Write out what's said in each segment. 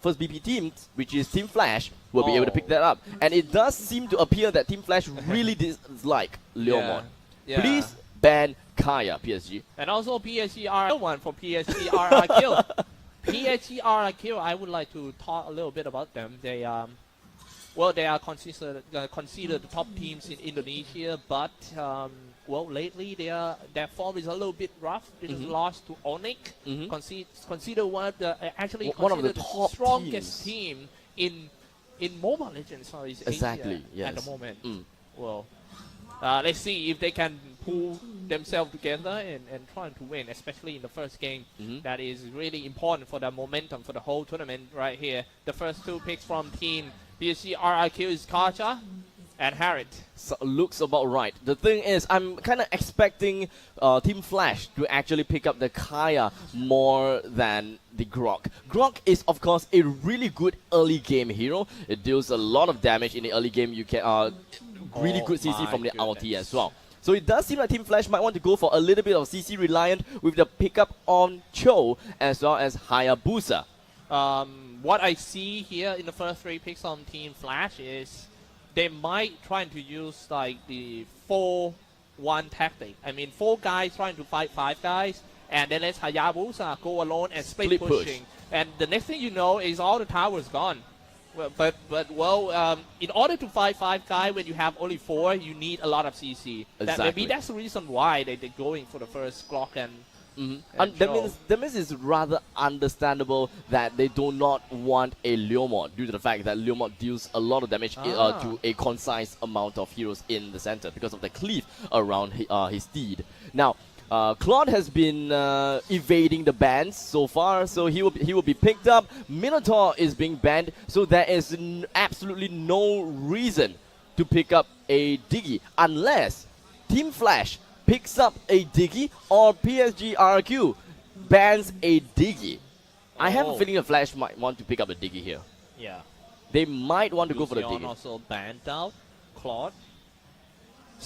first BP team, which is Team Flash, will be able to pick that up. And it does seem to appear that Team Flash really dislike Leomon. Yeah. Please ban Kaya, PSG. And also PSG.RRQ for PSG.RRQ. PSG.RRQ, I would like to talk a little bit about them. They well, they are considered the top teams in Indonesia, but well, lately their form is a little bit rough. They just lost to Onyx. Consider one of the one of the top strongest team in Mobile Legends Southeast exactly, Asia yes. at the moment. Well, let's see if they can pull themselves together and try to win, especially in the first game. That is really important for the momentum for the whole tournament right here. The first two picks from team PSG.RRQ is Kacha and Harriet. So, looks about right. The thing is, I'm kind of expecting Team Flash to actually pick up the Kaya more than the Grok. Grok is, of course, a really good early game hero. It deals a lot of damage in the early game. You can really good CC from the ulti as well. So it does seem like Team Flash might want to go for a little bit of CC reliant with the pickup on Cho as well as Hayabusa. What I see here in the first three picks on Team Flash is they might try to use like the 4-1 tactic. I mean, 4 guys trying to fight 5 guys, and then let Hayabusa go alone and split pushing. And the next thing you know is all the towers gone. Well, in order to fight 5 guys when you have only 4, you need a lot of CC. Exactly. Maybe that's the reason why they're going for the first Glock and that means it's rather understandable that they do not want a Leomon due to the fact that Leomon deals a lot of damage to a concise amount of heroes in the center because of the cleave around his steed. Now, Claude has been evading the bans so far, so he will be picked up. Minotaur is being banned, so there is absolutely no reason to pick up a Diggy unless Team Flash picks up a Diggy or PSG.RRQ bans a Diggy. I have a feeling the Flash might want to pick up a Diggy here. Yeah. They might want to go for the Diggy. Also banned out Claude.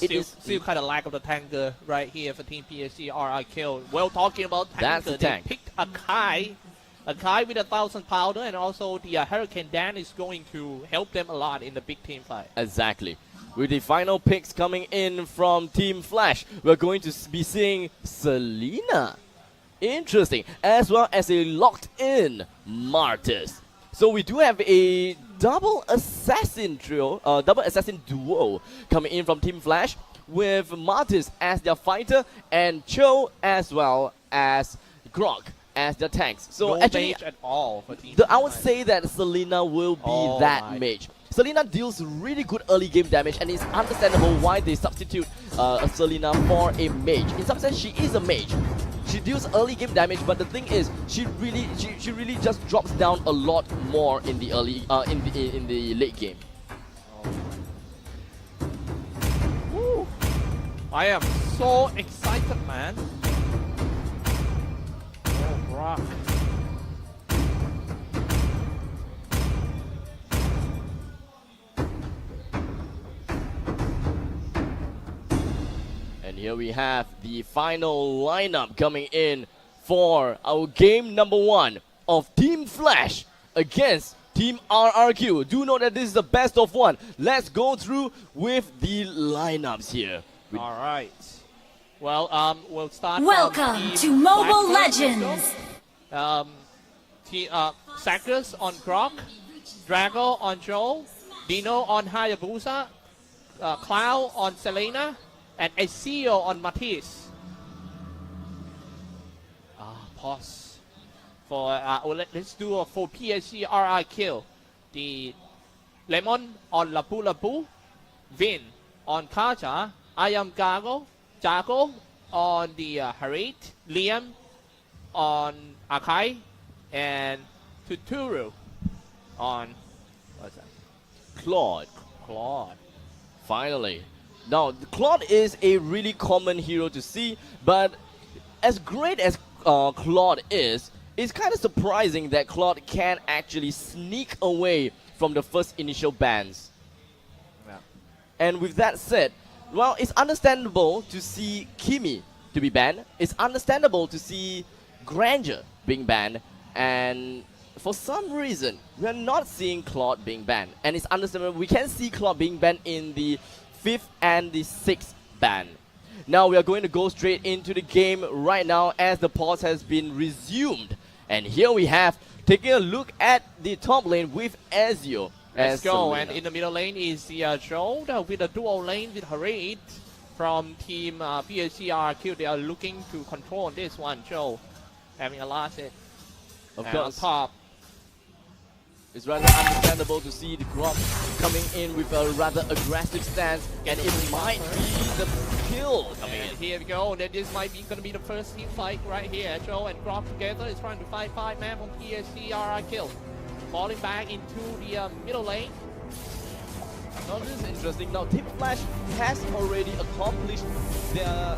It Still kind of lack of the tanker right here for Team PSG.RRQ. Well, talking about tanker, That's the tank. They picked a Kai with 1,000 powder, and also the Hurricane Dan is going to help them a lot in the big team fight. Exactly. With the final picks coming in from Team Flash, we're going to be seeing Selena. Interesting. As well as a locked-in Martis. So we do have a double assassin duo coming in from Team Flash with Martis as their fighter and Cho as well as Grok as their tanks. So no actually, mage at all for Team I would say that Selena will be that mage. Selena deals really good early game damage, and it's understandable why they substitute Selena for a mage. In some sense, she is a mage. She deals early game damage, but the thing is, she really just drops down a lot more in the early in the late game. Woo. I am so excited, man. Oh, Brock. And here we have the final lineup coming in for our game number 1 of Team Flash against Team RRQ. Do know that this is the best of 1. Let's go through with the lineups here. All right. Well, we'll start. Welcome to Mobile Legends. Sackers on Grok, Drago on Joel, Dino on Hayabusa, Cloud on Selena, and Ezio on Matisse. Pause. Let's do a for PSG.RRQ. The Lemon on Lapu Lapu, Vin on Kaja, I am Jago on the Harit, Liam on Akai, and Tuturu on what's that? Claude. Finally. Now, Claude is a really common hero to see, but as great as Claude is, it's kind of surprising that Claude can actually sneak away from the first initial bans. Yeah. And with that said, well, it's understandable to see Kimi to be banned. It's understandable to see Grandeur being banned. And for some reason, we're not seeing Claude being banned. And it's understandable. We can see Claude being banned in the 5th and the 6th ban. Now we are going to go straight into the game right now as the pause has been resumed. And here we have, taking a look at the top lane with Ezio. Let's go, Selena. and in the middle lane is the Joe with a dual lane with Harit from team PSG.RRQ. They are looking to control this one. Joe having a last hit. Of And on course, top. it's rather understandable to see the Grok coming in with a rather aggressive stance, and it might be the kill coming in. And here we go. Then this might be going to be the first team fight right here. Joe and Grok together is trying to fight 5-man from PSG.RRQ. Falling back into the middle lane. Now this is interesting. Now Team Flash has already accomplished their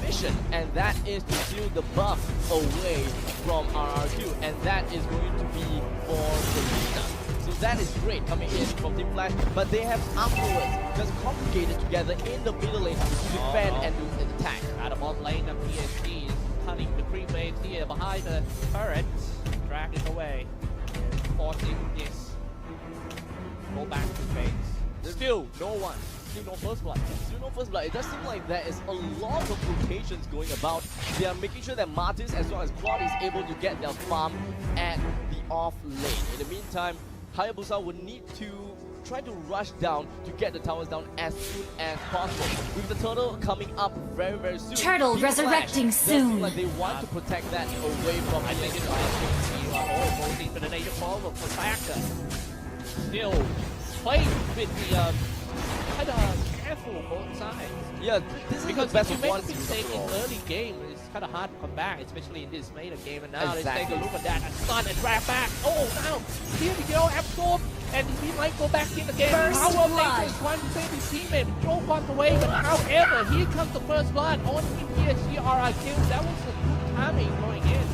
mission, and that is to steal the buff away from RRQ, and that is going to be for Selena. So that is great coming in from Team Flash, but they have afterwards just congregated together in the middle lane to defend and to attack. Out of bot lane, the PSG is cutting the creep wave here behind the turret. Drag it away. Forcing this. Go back to base. Still no one. Still no first blood. Still no first blood. It does seem like there is a lot of rotations going about. They are making sure that Martis as well as Claude is able to get their farm at the off lane. In the meantime, Hayabusa would need to try to rush down to get the towers down as soon as possible. With the turtle coming up very, very soon. Turtle Team resurrecting Flash does seem soon. like they want to protect that away from I think it's going to the native forward for Saka. Still playing with the kind of careful both sides. Yeah, this is Because the best if of you one make a mistake in early game, it's kind of hard to come back, especially in this meta game. And now let's take a look at that. And stun and drag back. Oh, now here we go, absorb, and he might go back in the game. First Power blood. Nature is trying to save his teammate. Joe got away, but however, here comes the first blood on PSG.RRQ. That was a good timing going in.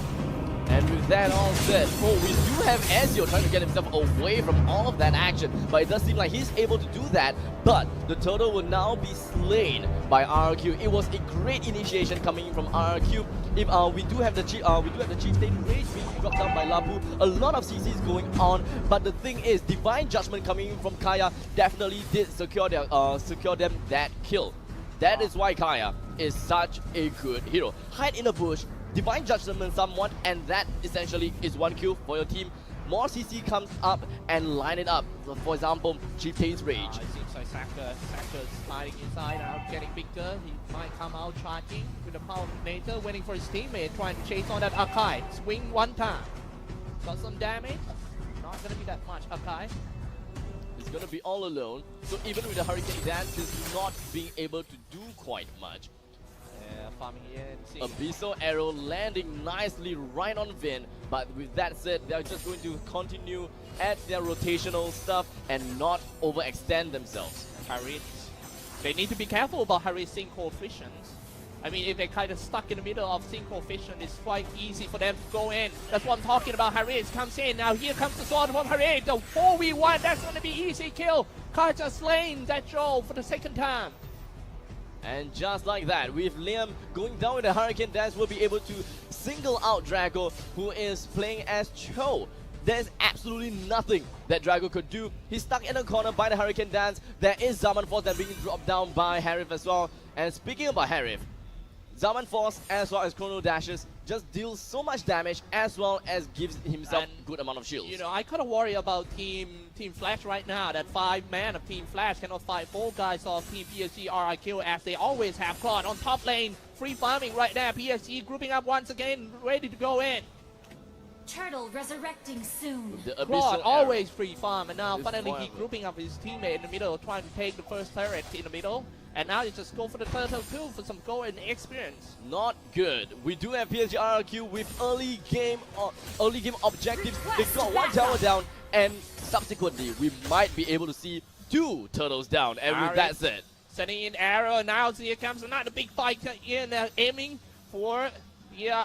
And with that all said, we do have Ezio trying to get himself away from all of that action, but it does seem like he's able to do that. But the turtle will now be slain by RRQ. It was a great initiation coming in from RRQ. If we do have the chieftain rage being dropped down by Lapu, a lot of CCs going on. But the thing is, divine judgment coming in from Kaya definitely did secure them that kill. That is why Kaya is such a good hero. Hide in a bush, divine judgment someone, and that essentially is one kill for your team. More CC comes up and line it up. So for example, Chieftain's Rage. It seems like Saka's sliding inside out, getting bigger. He might come out charging with the power of nature, waiting for his teammate, trying to chase on that Akai. Swing one time. Got some damage. Not gonna be that much Akai. He's gonna be all alone. So even with the Hurricane Dance, he's not being able to do quite much. Yeah, farming here and seeing. Abyssal Arrow landing nicely right on Vin, but with that said, they're just going to continue at their rotational stuff and not overextend themselves. Harit. They need to be careful about Harit's sync coefficients. I mean, if they're kind of stuck in the middle of sync coefficient, it's quite easy for them to go in. That's what I'm talking about. Harit comes in. Now here comes the sword from Harit. The 4v1, that's going to be easy kill. Karja slain that Joel for the second time. And just like that, with Liam going down with the Hurricane Dance, we'll be able to single out Drago, who is playing as Cho. There's absolutely nothing that Drago could do. He's stuck in a corner by the Hurricane Dance. There is Zaman Force that being dropped down by Harif as well. And speaking about Harif, Zaman Force as well as Chrono Dashes just deals so much damage as well as gives himself a good amount of shields. You know, I kind of worry about Team Flash right now. That 5-man of Team Flash cannot fight 4 guys of Team PSG.RRQ as they always have Claude on top lane. Free farming right there. PSG grouping up once again, ready to go in. Turtle resurrecting soon. The Claude Abyssal always free farm, and now It's finally he viable. grouping up his teammate in the middle, trying to take the first turret in the middle. And now you just go for the turtle too for some goal and experience. Not good. We do have PSG.RRQ with early game objectives. They've got one tower down, and subsequently we might be able to see 2 turtles down. And with that said, Sending in arrow, now here comes another big fight in, aiming for,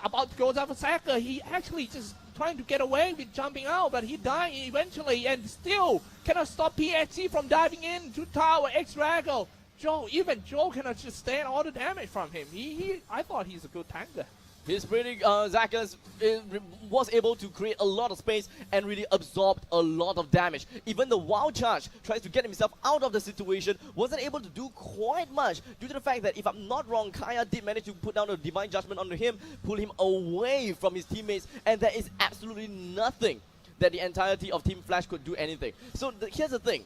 about to go down for Saka. He actually just trying to get away with jumping out, but he died eventually and still cannot stop PSG from diving in to tower X-Drago. Even Joe cannot just stand all the damage from him. I thought he's a good tanker. His pretty Zakas was able to create a lot of space and really absorbed a lot of damage. Even the wild charge tries to get himself out of the situation, wasn't able to do quite much due to the fact that, if I'm not wrong, Kaya did manage to put down a divine judgment onto him, pull him away from his teammates, and there is absolutely nothing that the entirety of Team Flash could do anything. So here's the thing.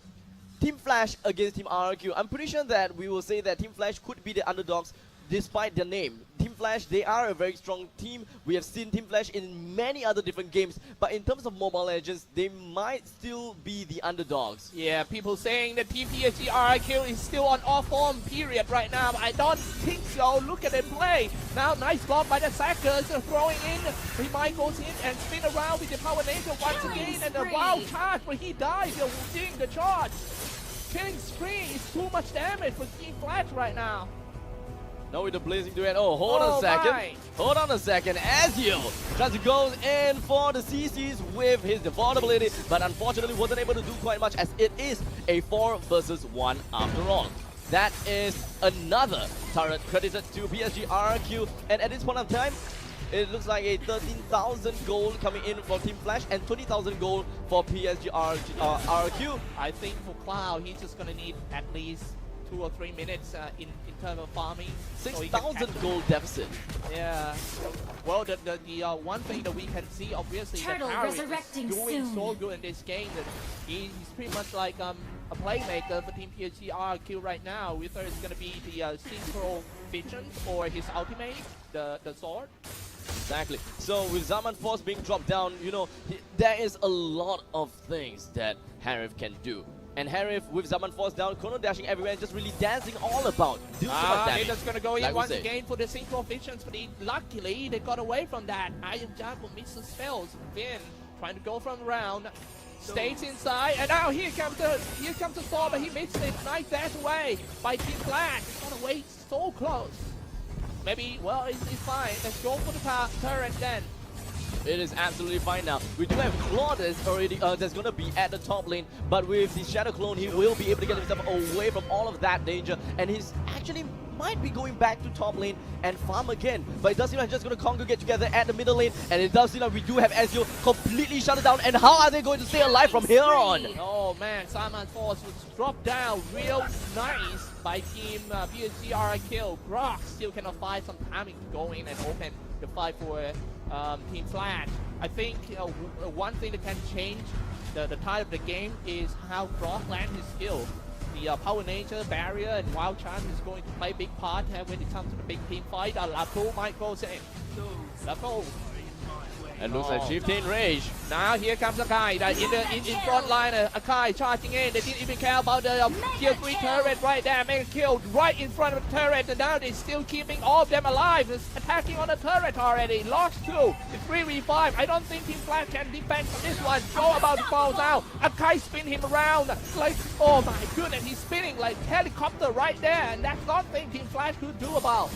Team Flash against Team RRQ. I'm pretty sure that we will say that Team Flash could be the underdogs despite their name. Team Flash, they are a very strong team. We have seen Team Flash in many other different games, but in terms of Mobile Legends, they might still be the underdogs. Yeah, people saying that Team PSG.RRQ is still on off form period right now, but I don't think so. Look at them play. Now, nice block by the Sackers, throwing in. He might goes in and spin around with the Power Nature once again, and the wild charge, but he dies. They're doing the charge. Killing spree is too much damage for Team Flash right now. Now with the blazing duet. Oh, hold on a second. My. Hold on a second. Ezio tries to go in for the CCs with his default ability, but unfortunately wasn't able to do quite much, as it is a 4 versus 1 after all. That is another turret credited to PSG.RRQ, and at this point of time, it looks like a 13,000 gold coming in for Team Flash and 20,000 gold for PSG.RRQ. I think for Cloud, he's just gonna need at least 2 or 3 minutes in terms of farming. 6,000 gold deficit. Yeah. Well, the one thing that we can see, obviously, that Harry is doing so good in this game that he's pretty much like a playmaker for Team PSG.RRQ right now. Whether it's going to be the synchro vision or his ultimate, the sword. Exactly. So with Zaman Force being dropped down, you know, there is a lot of things that Harif can do. And Harif with Zaman Force down, chrono dashing everywhere, and just really dancing all about. They're just going to go in once again for the synchro visions, but luckily they got away from that. Iron Jungle misses spells. Vin trying to go from around, stays inside, and now here comes the sword, but he missed it. Nice dash away by Team Flash. It's got away so close. Maybe, well, it's fine. Let's go for the turret then. It is absolutely fine now. We do have Claudius already that's going to be at the top lane, but with the Shadow Clone, he will be able to get himself away from all of that danger, and he's actually might be going back to top lane and farm again. But it does seem like just going to congregate together at the middle lane, and it does seem like we do have Ezio completely shut it down. And how are they going to stay alive from here on? Oh man, Simon Force was dropped down real nice by Team PSG.RRQ. Grok still cannot find some timing to go in and open the fight for Team Flash. I think one thing that can change the tide of the game is how Grok lands his skill. The Power Nature, Barrier, and Wild Charge is going to play a big part when it comes to the big team fight. Lapu might go in. Lapu. And looks like Chieftain Rage. Now here comes Akai in front line. Akai charging in. They didn't even care about the tier 3 turret right there. Mega kill right in front of the turret. And now they're still keeping all of them alive. It's attacking on the turret already. Lost 2. It's 3v5. I don't think Team Flash can defend from this one. Go about to fall down. Akai spin him around. Like, oh my goodness. He's spinning like helicopter right there. And that's not thing Team Flash could do about.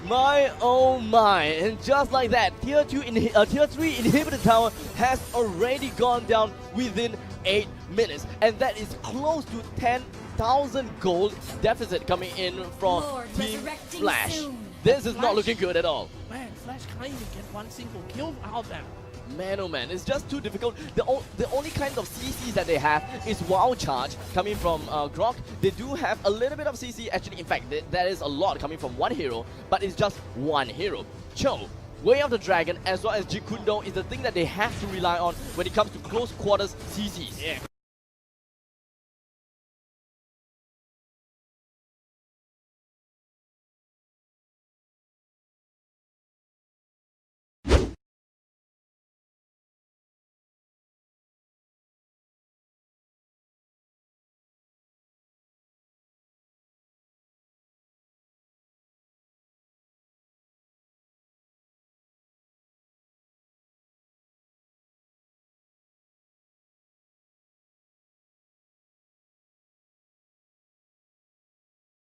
My oh my, and just like that, tier 3 inhibitor tower has already gone down within 8 minutes, and that is close to 10,000 gold deficit coming in from Team Flash. This is not looking good at all. Man, Flash can't even get one single kill out of them. Man, oh man, it's just too difficult. The only kind of CCs that they have is Wild Charge coming from Grok. They do have a little bit of CC. Actually, in fact, there is a lot coming from one hero, but it's just one hero. Cho, Way of the Dragon, as well as Jikundo is the thing that they have to rely on when it comes to close quarters CCs. Yeah.